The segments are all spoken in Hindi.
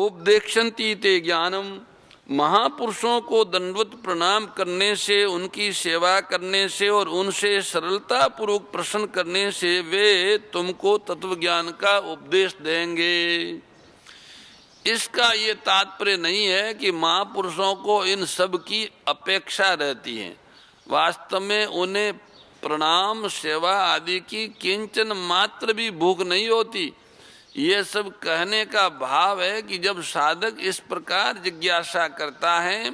उपदेक्षन्ति ते ज्ञानम, महापुरुषों को दंडवत प्रणाम करने से, उनकी सेवा करने से और उनसे सरलता पूर्वक प्रश्न करने से वे तुमको तत्व ज्ञान का उपदेश देंगे। इसका ये तात्पर्य नहीं है कि महापुरुषों को इन सब की अपेक्षा रहती है। वास्तव में उन्हें प्रणाम सेवा आदि की किंचन मात्र भी भूख नहीं होती। ये सब कहने का भाव है कि जब साधक इस प्रकार जिज्ञासा करता है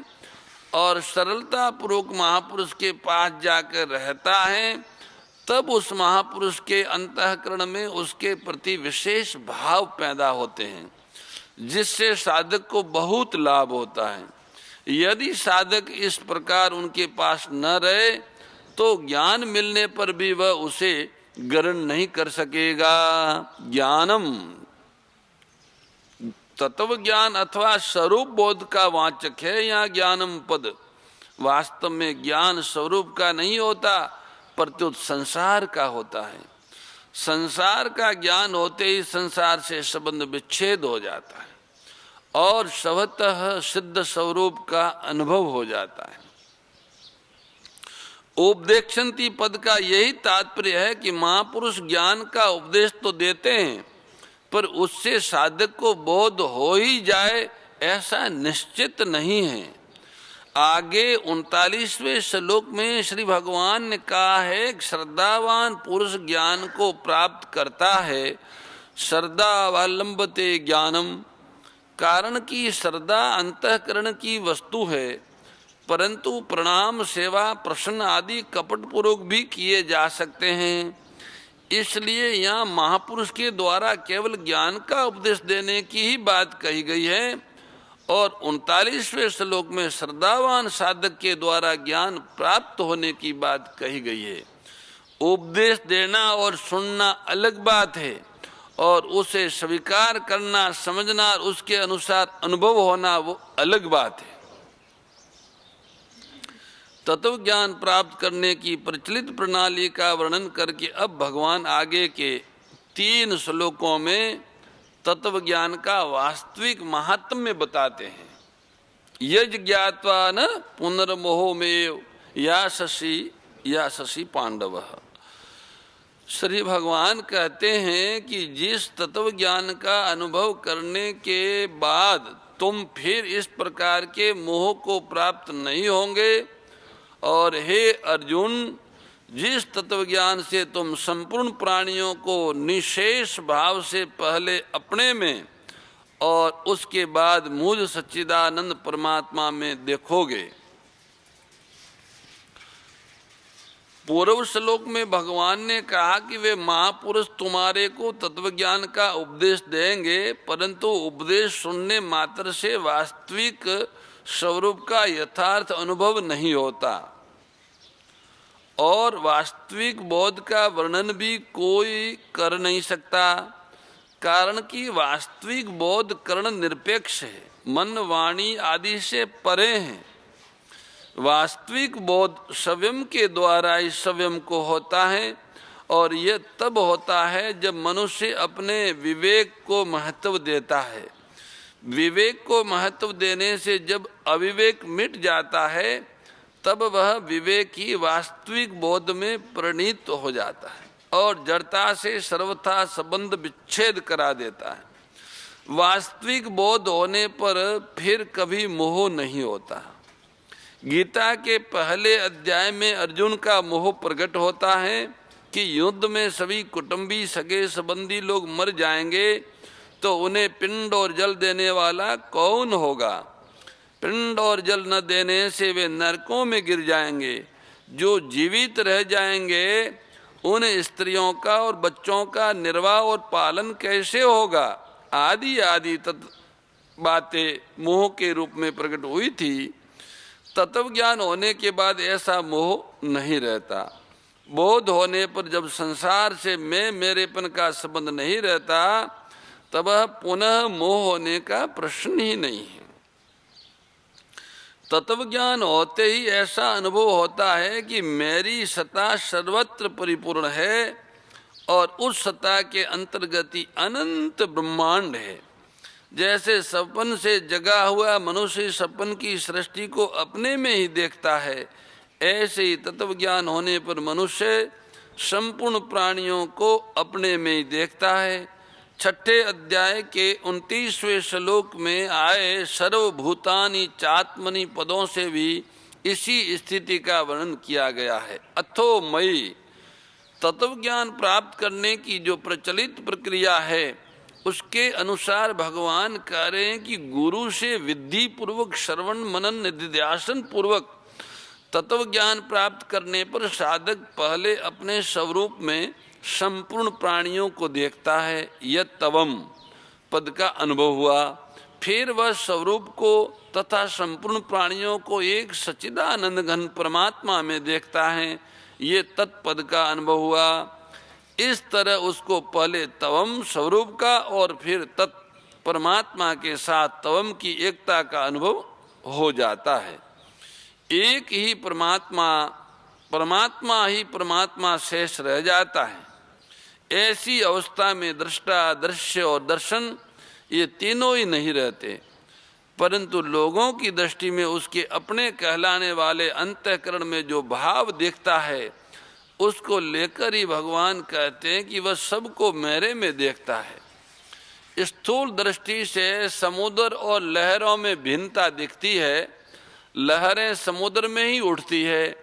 और सरलता पूर्वक महापुरुष के पास जाकर रहता है, तब उस महापुरुष के अंतःकरण में उसके प्रति विशेष भाव पैदा होते हैं, जिससे साधक को बहुत लाभ होता है। यदि साधक इस प्रकार उनके पास न रहे तो ज्ञान मिलने पर भी वह उसे ग्रहण नहीं कर सकेगा। ज्ञानम तत्व ज्ञान अथवा स्वरूप बोध का वाचक है यहाँ ज्ञानम पद। वास्तव में ज्ञान स्वरूप का नहीं होता, प्रत्युत संसार का होता है। संसार का ज्ञान होते ही संसार से संबंध विच्छेद हो जाता है और स्वतः सिद्ध स्वरूप का अनुभव हो जाता है। उपदेक्षन्ति पद का यही तात्पर्य है कि महापुरुष ज्ञान का उपदेश तो देते हैं, पर उससे साधक को बोध हो ही जाए ऐसा निश्चित नहीं है। आगे 39वें श्लोक में श्री भगवान ने कहा है कि श्रद्धावान पुरुष ज्ञान को प्राप्त करता है। श्रद्धावलंबते ज्ञानम, कारण की श्रद्धा अंतःकरण की वस्तु है, परंतु प्रणाम सेवा प्रश्न आदि कपटपूर्वक भी किए जा सकते हैं। इसलिए यहाँ महापुरुष के द्वारा केवल ज्ञान का उपदेश देने की ही बात कही गई है और 39वें श्लोक में श्रद्धावान साधक के द्वारा ज्ञान प्राप्त होने की बात कही गई है। उपदेश देना और सुनना अलग बात है और उसे स्वीकार करना, समझना और उसके अनुसार अनुभव होना वो अलग बात है। तत्व ज्ञान प्राप्त करने की प्रचलित प्रणाली का वर्णन करके अब भगवान आगे के 3 श्लोकों में तत्व ज्ञान का वास्तविक महात्म्य बताते हैं। यज ज्ञात्वा न पुनर्मोहो में या शशि पांडव। श्री भगवान कहते हैं कि जिस तत्व ज्ञान का अनुभव करने के बाद तुम फिर इस प्रकार के मोह को प्राप्त नहीं होंगे, और हे अर्जुन, जिस तत्व ज्ञान से तुम संपूर्ण प्राणियों को निशेष भाव से पहले अपने में और उसके बाद मुझ सच्चिदानंद परमात्मा में देखोगे। पूर्व श्लोक में भगवान ने कहा कि वे महापुरुष तुम्हारे को तत्व ज्ञान का उपदेश देंगे, परंतु उपदेश सुनने मात्र से वास्तविक स्वरूप का यथार्थ अनुभव नहीं होता और वास्तविक बोध का वर्णन भी कोई कर नहीं सकता, कारण कि वास्तविक बोध करण निरपेक्ष है, मन वाणी आदि से परे हैं। वास्तविक बोध स्वयं के द्वारा ही स्वयं को होता है और यह तब होता है जब मनुष्य अपने विवेक को महत्व देता है। विवेक को महत्व देने से जब अविवेक मिट जाता है तब वह विवेक ही वास्तविक बोध में परिणित हो जाता है और जड़ता से सर्वथा संबंध विच्छेद करा देता है। वास्तविक बोध होने पर फिर कभी मोह नहीं होता। गीता के पहले अध्याय में अर्जुन का मोह प्रकट होता है कि युद्ध में सभी कुटुंबी सगे संबंधी लोग मर जाएंगे तो उन्हें पिंड और जल देने वाला कौन होगा। पिंड और जल न देने से वे नरकों में गिर जाएंगे। जो जीवित रह जाएंगे उन स्त्रियों का और बच्चों का निर्वाह और पालन कैसे होगा, आदि आदि बातें मोह के रूप में प्रकट हुई थी। तत्व ज्ञान होने के बाद ऐसा मोह नहीं रहता। बोध होने पर जब संसार से मैं मेरेपन का संबंध नहीं रहता तब पुनः मोह होने का प्रश्न ही नहीं है। तत्व ज्ञान होते ही ऐसा अनुभव होता है कि मेरी सत्ता सर्वत्र परिपूर्ण है और उस सत्ता के अंतर्गत ही अनंत ब्रह्मांड है। जैसे सपन से जगा हुआ मनुष्य सपन की सृष्टि को अपने में ही देखता है, ऐसे ही तत्व ज्ञान होने पर मनुष्य संपूर्ण प्राणियों को अपने में ही देखता है। छठे अध्याय के 29वें श्लोक में आए सर्वभूतानि चात्मनि पदों से भी इसी स्थिति का वर्णन किया गया है। अथो मयि तत्व ज्ञान प्राप्त करने की जो प्रचलित प्रक्रिया है उसके अनुसार भगवान कह रहे हैं कि गुरु से विधि पूर्वक श्रवण मनन निधिध्यासन पूर्वक तत्व ज्ञान प्राप्त करने पर साधक पहले अपने स्वरूप में संपूर्ण प्राणियों को देखता है। यत तवम पद का अनुभव हुआ, फिर वह स्वरूप को तथा संपूर्ण प्राणियों को एक सच्चिदानंद घन परमात्मा में देखता है। ये तत्पद का अनुभव हुआ। इस तरह उसको पहले तवम स्वरूप का और फिर तत् परमात्मा के साथ तवम की एकता का अनुभव हो जाता है। एक ही परमात्मा, परमात्मा ही परमात्मा शेष रह जाता है। ऐसी अवस्था में दृष्टा, दृश्य और दर्शन ये तीनों ही नहीं रहते, परंतु लोगों की दृष्टि में उसके अपने कहलाने वाले अंतःकरण में जो भाव दिखता है उसको लेकर ही भगवान कहते हैं कि वह सबको मेरे में देखता है। स्थूल दृष्टि से समुद्र और लहरों में भिन्नता दिखती है। लहरें समुद्र में ही उठती है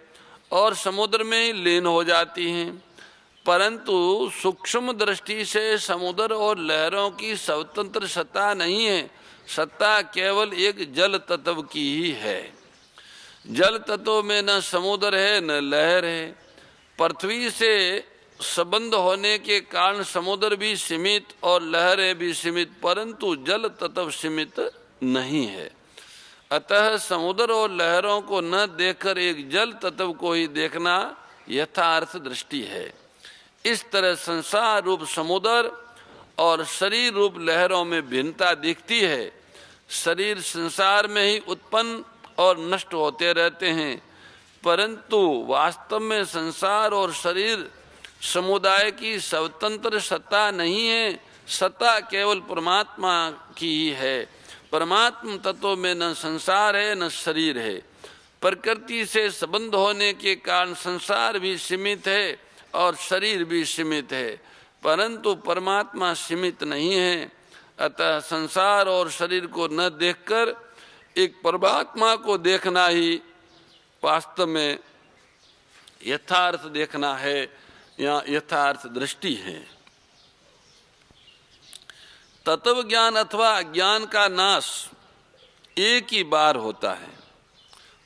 और समुद्र में ही लीन हो जाती हैं, परंतु सूक्ष्म दृष्टि से समुद्र और लहरों की स्वतंत्र सत्ता नहीं है। सत्ता केवल एक जल तत्व की ही है। जल तत्व में न समुद्र है न लहर है। पृथ्वी से संबंध होने के कारण समुद्र भी सीमित और लहरें भी सीमित, परंतु जल तत्व सीमित नहीं है। अतः समुद्र और लहरों को न देखकर एक जल तत्व को ही देखना यथार्थ दृष्टि है। इस तरह संसार रूप समुद्र और शरीर रूप लहरों में भिन्नता दिखती है। शरीर संसार में ही उत्पन्न और नष्ट होते रहते हैं, परंतु वास्तव में संसार और शरीर समुदाय की स्वतंत्र सत्ता नहीं है। सत्ता केवल परमात्मा की ही है। परमात्मा तत्व में न संसार है न शरीर है। प्रकृति से संबंध होने के कारण संसार भी सीमित है और शरीर भी सीमित है, परंतु परमात्मा सीमित नहीं है। अतः संसार और शरीर को न देखकर एक परमात्मा को देखना ही वास्तव में यथार्थ देखना है या यथार्थ दृष्टि है। तत्व ज्ञान अथवा अज्ञान का नाश एक ही बार होता है।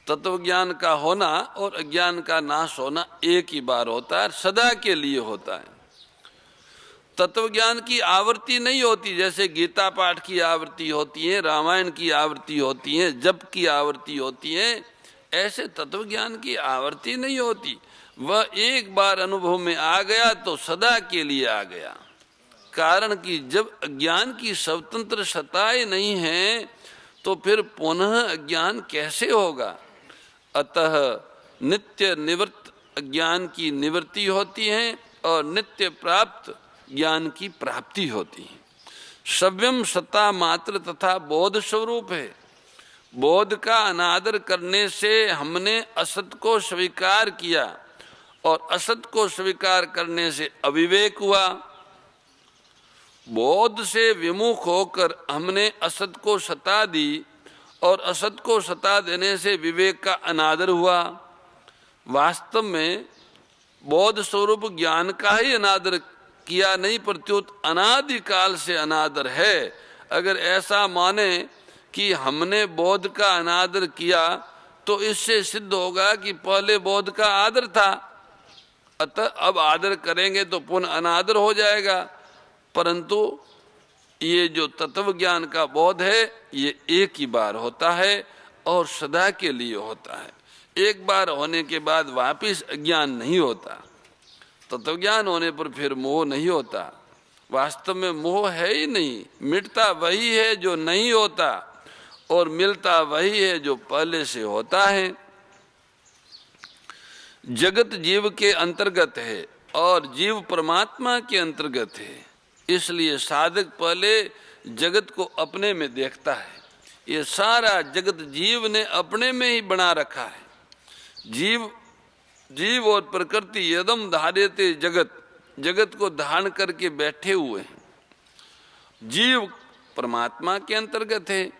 तत्व ज्ञान का होना और अज्ञान का नाश होना एक ही बार होता है, सदा के लिए होता है। तत्व ज्ञान की आवृत्ति नहीं होती, जैसे गीता पाठ की आवृत्ति होती है, रामायण की आवृत्ति होती है, जप की आवृत्ति होती है, ऐसे तत्व ज्ञान की आवृत्ति नहीं होती। वह एक बार अनुभव में आ गया तो सदा के लिए आ गया। कारण कि जब अज्ञान की स्वतंत्र सत्ताएं नहीं है तो फिर पुनः अज्ञान कैसे होगा। अतः नित्य निवृत्त अज्ञान की निवृत्ति होती है और नित्य प्राप्त ज्ञान की प्राप्ति होती है। सव्यम सत्ता मात्र तथा बोध स्वरूप है। बोध का अनादर करने से हमने असत को स्वीकार किया और असत को स्वीकार करने से अविवेक हुआ। बोध से विमुख होकर हमने असत को सता दी और असत को सता देने से विवेक का अनादर हुआ। वास्तव में बोध स्वरूप ज्ञान का ही अनादर किया नहीं, प्रत्युत अनादिकाल से अनादर है। अगर ऐसा माने कि हमने बोध का अनादर किया तो इससे सिद्ध होगा कि पहले बोध का आदर था, अतः अब आदर करेंगे तो पुनः अनादर हो जाएगा। परंतु ये जो तत्व ज्ञान का बोध है ये एक ही बार होता है और सदा के लिए होता है। एक बार होने के बाद वापिस अज्ञान नहीं होता। तत्व ज्ञान होने पर फिर मोह नहीं होता। वास्तव में मोह है ही नहीं, मिटता वही है जो नहीं होता और मिलता वही है जो पहले से होता है। जगत जीव के अंतर्गत है और जीव परमात्मा के अंतर्गत है। इसलिए साधक पहले जगत को अपने में देखता है। ये सारा जगत जीव ने अपने में ही बना रखा है। जीव और प्रकृति यदम धार्यते जगत, जगत को धारण करके बैठे हुए हैं। जीव परमात्मा के अंतर्गत है,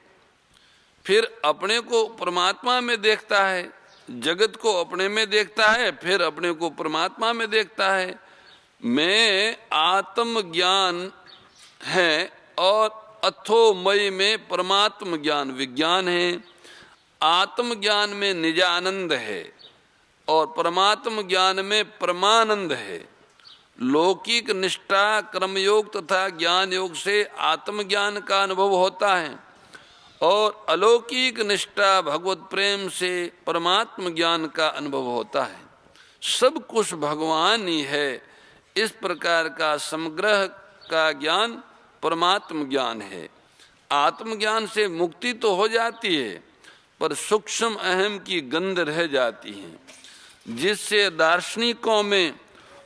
फिर अपने को परमात्मा में देखता है, जगत को अपने में देखता है, फिर अपने को परमात्मा में देखता है। मैं आत्मज्ञान है और अथोमय में परमात्म ज्ञान विज्ञान है। आत्मज्ञान में निजानंद है और परमात्म ज्ञान में परमानंद है। लौकिक निष्ठा कर्मयोग तथा ज्ञान योग से आत्मज्ञान का अनुभव होता है और अलौकिक निष्ठा भगवत प्रेम से परमात्म ज्ञान का अनुभव होता है। सब कुछ भगवान ही है। इस प्रकार का समग्र का ज्ञान परमात्म ज्ञान है। आत्मज्ञान से मुक्ति तो हो जाती है, पर सूक्ष्म अहम की गंध रह जाती है, जिससे दार्शनिकों में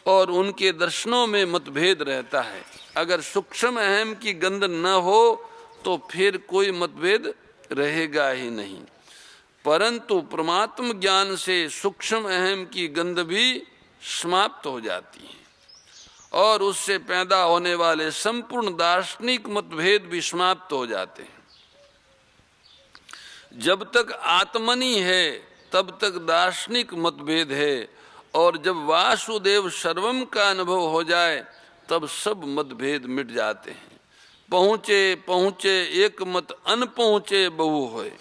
और उनके दर्शनों में मतभेद रहता है। अगर सूक्ष्म अहम की गंध न हो तो फिर कोई मतभेद रहेगा ही नहीं। परंतु परमात्म ज्ञान से सूक्ष्म अहम की गंध भी समाप्त हो जाती है और उससे पैदा होने वाले संपूर्ण दार्शनिक मतभेद भी समाप्त हो जाते हैं। जब तक आत्मनि है तब तक दार्शनिक मतभेद है, और जब वासुदेव सर्वम का अनुभव हो जाए तब सब मतभेद मिट जाते हैं। पहुँचे पहुँचे एक मत अन पहुँचे बहु होए,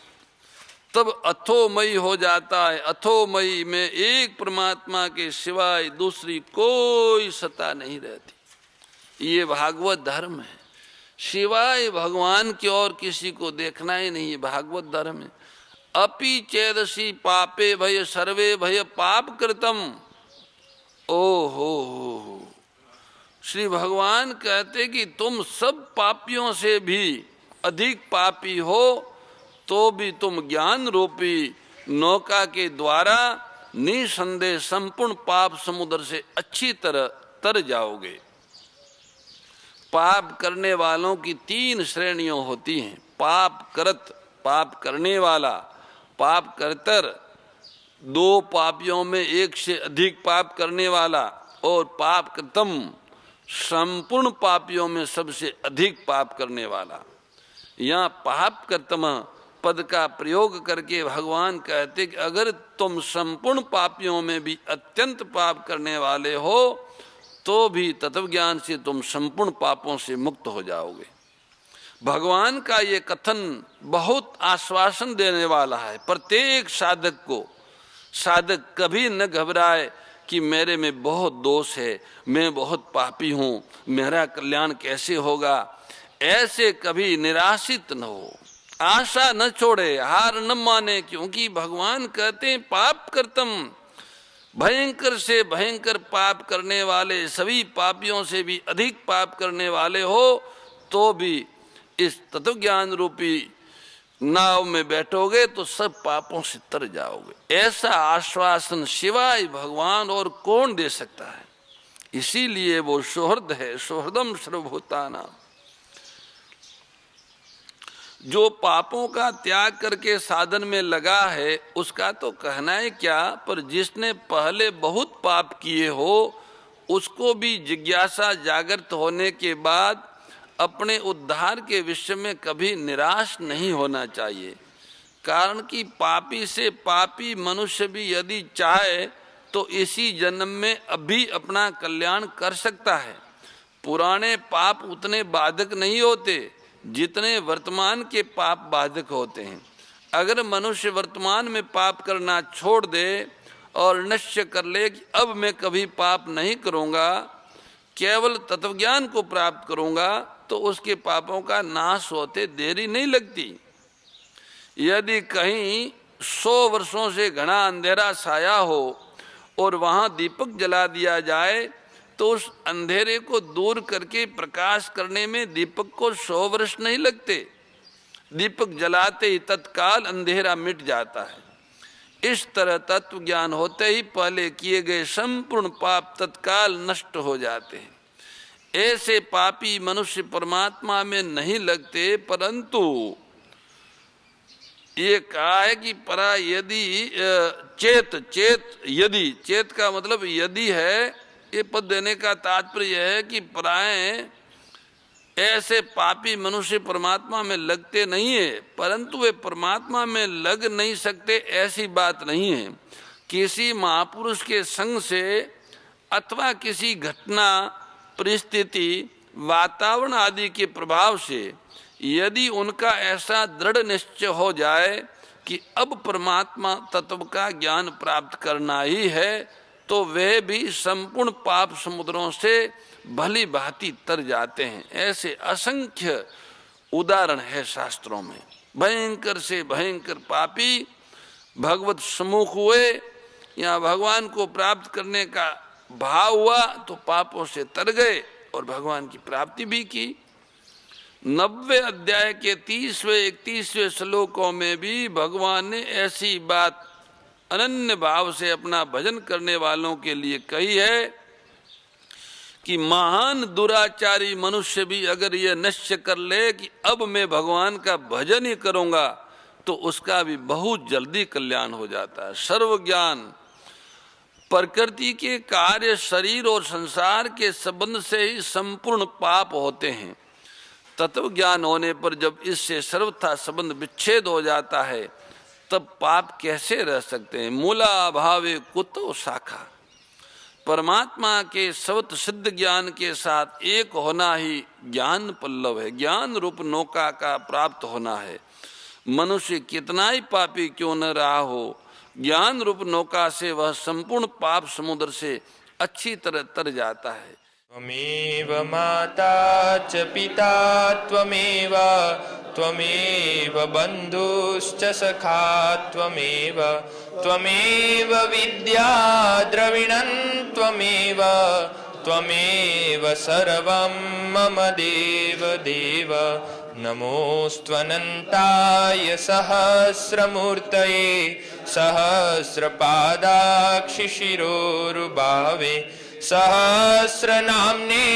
तब अथोमयी हो जाता है। अथोमयी में एक परमात्मा के सिवाय दूसरी कोई सत्ता नहीं रहती। ये भागवत धर्म है। सिवाय भगवान की और किसी को देखना ही नहीं, भागवत धर्म है। अपि चेदसी पापे भय सर्वे भय पाप कृतम। ओ हो, श्री भगवान कहते कि तुम सब पापियों से भी अधिक पापी हो, तो भी तुम ज्ञान रूपी नौका के द्वारा निसंदेह संपूर्ण पाप समुद्र से अच्छी तरह तर जाओगे। पाप करने वालों की 3 श्रेणियों होती हैं। पाप करत, पाप करने वाला, पाप करतर, 2 पापियों में एक से अधिक पाप करने वाला, और पाप कृतम, संपूर्ण पापियों में सबसे अधिक पाप करने वाला। यहाँ पाप कृतम पद का प्रयोग करके भगवान कहते कि अगर तुम संपूर्ण पापियों में भी अत्यंत पाप करने वाले हो तो भी तत्व ज्ञान से तुम संपूर्ण पापों से मुक्त हो जाओगे। भगवान का ये कथन बहुत आश्वासन देने वाला है प्रत्येक साधक को। साधक कभी न घबराए कि मेरे में बहुत दोष है, मैं बहुत पापी हूँ, मेरा कल्याण कैसे होगा। ऐसे कभी निराशित न हो, आशा न छोड़े, हार न माने, क्योंकि भगवान कहते हैं पाप करतम, भयंकर से भयंकर पाप करने वाले, सभी पापियों से भी अधिक पाप करने वाले हो तो भी इस तत्व ज्ञान रूपी नाव में बैठोगे तो सब पापों से तर जाओगे। ऐसा आश्वासन सिवाय भगवान और कौन दे सकता है। इसीलिए वो सुहृद है, सुहृदम सर्वभूतानां। जो पापों का त्याग करके साधन में लगा है उसका तो कहना है क्या, पर जिसने पहले बहुत पाप किए हो उसको भी जिज्ञासा जागृत होने के बाद अपने उद्धार के विषय में कभी निराश नहीं होना चाहिए। कारण कि पापी से पापी मनुष्य भी यदि चाहे तो इसी जन्म में अभी अपना कल्याण कर सकता है। पुराने पाप उतने बाधक नहीं होते जितने वर्तमान के पाप बाधक होते हैं। अगर मनुष्य वर्तमान में पाप करना छोड़ दे और निश्चय कर ले कि अब मैं कभी पाप नहीं करूँगा, केवल तत्वज्ञान को प्राप्त करूँगा, तो उसके पापों का नाश होते देरी नहीं लगती। यदि कहीं 100 वर्षों से घना अंधेरा छाया हो और वहाँ दीपक जला दिया जाए तो उस अंधेरे को दूर करके प्रकाश करने में दीपक को 100 वर्ष नहीं लगते। दीपक जलाते ही तत्काल अंधेरा मिट जाता है। इस तरह तत्व ज्ञान होते ही पहले किए गए संपूर्ण पाप तत्काल नष्ट हो जाते हैं। ऐसे पापी मनुष्य परमात्मा में नहीं लगते, परंतु ये कहा है कि परा यदि यदि चेत का मतलब यदि है, ये पद देने का तात्पर्य है कि पराए ऐसे पापी मनुष्य परमात्मा में लगते नहीं है, परंतु वे परमात्मा में लग नहीं सकते ऐसी बात नहीं है। किसी महापुरुष के संग से अथवा किसी घटना, परिस्थिति, वातावरण आदि के प्रभाव से यदि उनका ऐसा दृढ़ निश्चय हो जाए कि अब परमात्मा तत्व का ज्ञान प्राप्त करना ही है, तो वे भी संपूर्ण पाप समुद्रों से भली भांति तर जाते हैं। ऐसे असंख्य उदाहरण है शास्त्रों में। भयंकर से भयंकर पापी भगवत सम्मुख हुए या भगवान को प्राप्त करने का भाव हुआ तो पापों से तर गए और भगवान की प्राप्ति भी की। 90 अध्याय के 30वें 31वें श्लोकों में भी भगवान ने ऐसी बात अनन्य भाव से अपना भजन करने वालों के लिए कही है कि महान दुराचारी मनुष्य भी अगर ये निश्चय कर ले कि अब मैं भगवान का भजन ही करूंगा, तो उसका भी बहुत जल्दी कल्याण हो जाता है। सर्व ज्ञान, प्रकृति के कार्य, शरीर और संसार के संबंध से ही संपूर्ण पाप होते हैं। तत्व ज्ञान होने पर जब इससे सर्वथा संबंध विच्छेद हो जाता है, तब पाप कैसे रह सकते हैं। मूला भावे कुतो शाखा। परमात्मा के सर्वत सिद्ध ज्ञान के साथ एक होना ही ज्ञान पल्लव है, ज्ञान रूप नौका का प्राप्त होना है। मनुष्य कितना ही पापी क्यों न रहा हो, ज्ञान रूप नौका से वह संपूर्ण पाप समुद्र से अच्छी तरह तर जाता है। त्वमेव माता च पिता त्वमेव, त्वमेव बन्धुश्च सखा त्वमेव, त्वमेव विद्या द्रविणं त्वमेव, त्वमेव सर्वं मम देव देव। नमोऽस्त्वनन्ताय सहस्रमूर्तये, सहस्रपादाक्षिशिरोरुबावे, सहस्रनाम्ने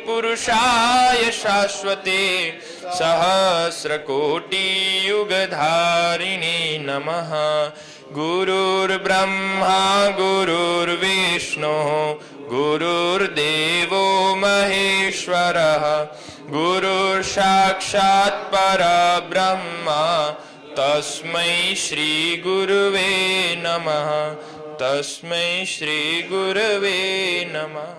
पुरुषाय शाश्वते, सहस्रकोटियुगधारिणे नमः। गुरुर्ब्रह्मा गुरुर्विष्णुः गुरुर्देवो महेश्वरः, गुरुर्साक्षात् परब्रह्म, तस्मै श्री गुरुवे नमः, तस्मै श्री गुरुवे नमः।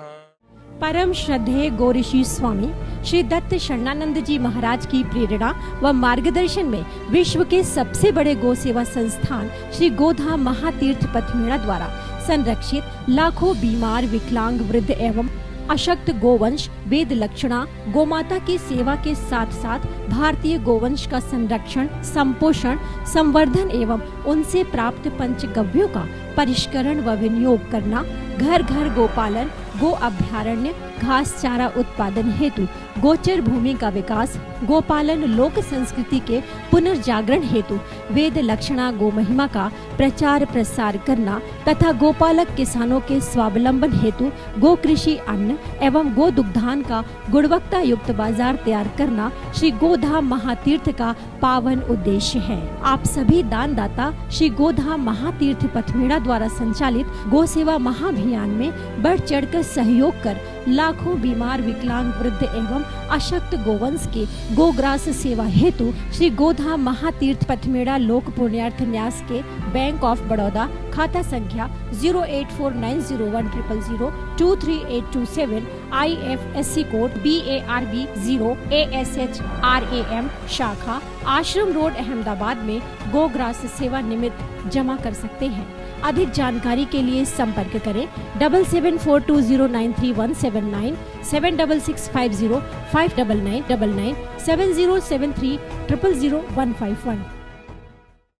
परम श्रद्धेय गौरीशी स्वामी श्री दत्त शरणानंद जी महाराज की प्रेरणा व मार्गदर्शन में विश्व के सबसे बड़े गौ सेवा संस्थान श्री गोधा महातीर्थ पथमेड़ा द्वारा संरक्षित लाखों बीमार, विकलांग, वृद्ध एवं अशक्त गोवंश वेद लक्षणा गोमाता की सेवा के साथ साथ भारतीय गोवंश का संरक्षण, संपोषण, संवर्धन एवं उनसे प्राप्त पंचगव्यों का परिष्करण व विनियोग करना, घर घर गोपालन, गो अभ्यारण्य, घास चारा उत्पादन हेतु गोचर भूमि का विकास, गोपालन लोक संस्कृति के पुनर्जागरण हेतु वेद लक्षणा गो महिमा का प्रचार प्रसार करना तथा गोपालक किसानों के स्वावलंबन हेतु गो कृषि अन्न एवं गो दुग्धान का गुणवत्ता युक्त बाजार तैयार करना श्री गोधा महातीर्थ का पावन उद्देश्य है। आप सभी दानदाता श्री गोधा महातीर्थ पथमेड़ा द्वारा संचालित गो सेवा महाअभियान में बढ़ चढ़कर सहयोग कर लाखों बीमार, विकलांग, वृद्ध एवं अशक्त गोवंश के गोग्रास सेवा हेतु श्री गोधा महातीर्थ पथमेड़ा लोक पुण्यार्थ न्यास के बैंक ऑफ बड़ौदा खाता संख्या 084901000238827 IFSC कोड BARB 0 ASHRAM शाखा आश्रम रोड अहमदाबाद में गोग्रास सेवा निमित्त जमा कर सकते हैं। अधिक जानकारी के लिए संपर्क करें 7742093179 7665059999 7073000151।